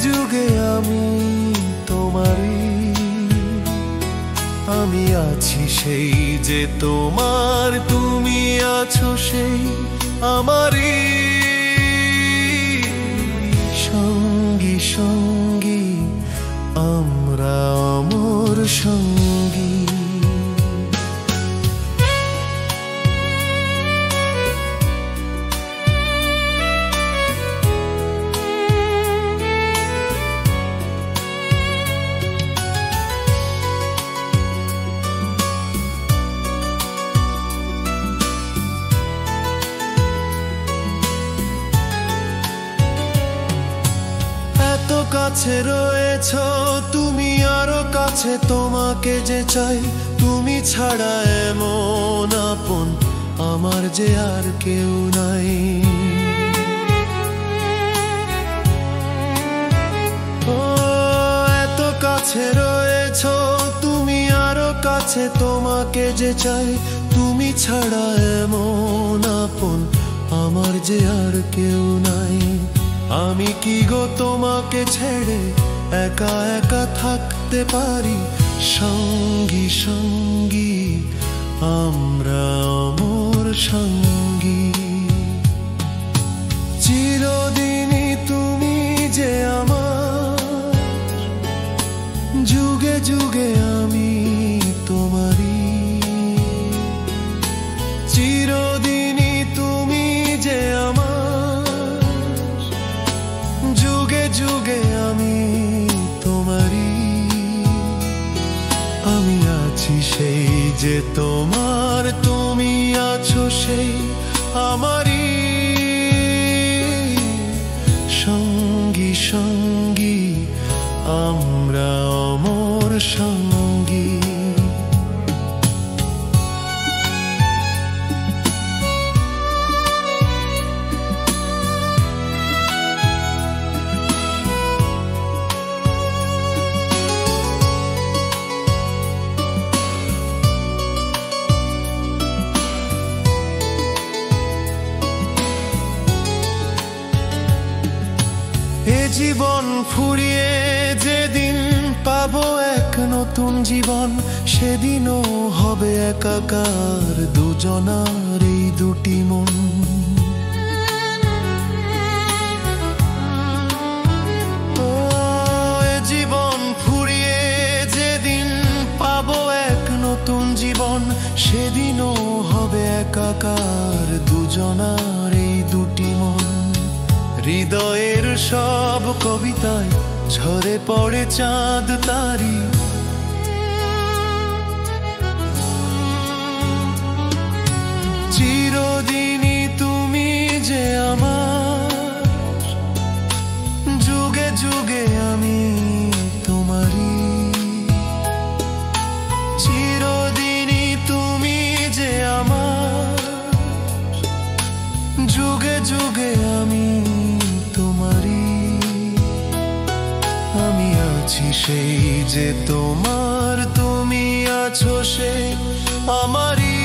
যুগে আমি তোমারই। আমি আছি সেই যে তোমার, তুমি আছো সেই আমারই। সঙ্গী সঙ্গী আমরা অমর সঙ্গী। কাছে রয়েছ তুমি, আরো কাছে তোমাকে যে চাই। তুমি ছাড়া এমন আপন আমার যে আর কেউ নাই। ও এত কাছে রয়েছ তুমি, আরো কাছে তোমাকে যে চাই। তুমি ছাড়া এমন আপন আমার যে আর কেউ নাই। আমি কি গো তোমাকে ছেড়ে একা একা থাকতে পারি? সঙ্গী সঙ্গী আমরা অমর সঙ্গী। চিরদিনই তুমি যে আমার, যুগে যুগে আমি তোমারই। চিরদিনই তুমি যে আমার, যুগে যুগে আমি তোমারই। আমি আছি সেই যে তোমার, তুমি আছো সেই আমারই। সঙ্গী সঙ্গী আমরা অমর সঙ্গী। এ জীবন ফুরিয়ে যেদিন পাবো এক নতুন জীবন, সেদিনও হবে একাকার দুজনার এই দুটি মন। ও এ জীবন ফুরিয়ে যেদিন পাবো এক নতুন জীবন, সেদিনও হবে একাকার দুজনার এই দুটি মন। হৃদয়ের সব কবিতায় ঝরে পড়ে চাঁদ তারি। চিরদিনই তুমি যে আমার, যুগে যুগে আমি তোমারই। চিরদিনই তুমি যে আমার, যুগে যুগে আমি তোমারই। আমি আছি সেই যে তোমার, তুমি আছো সেই আমারই।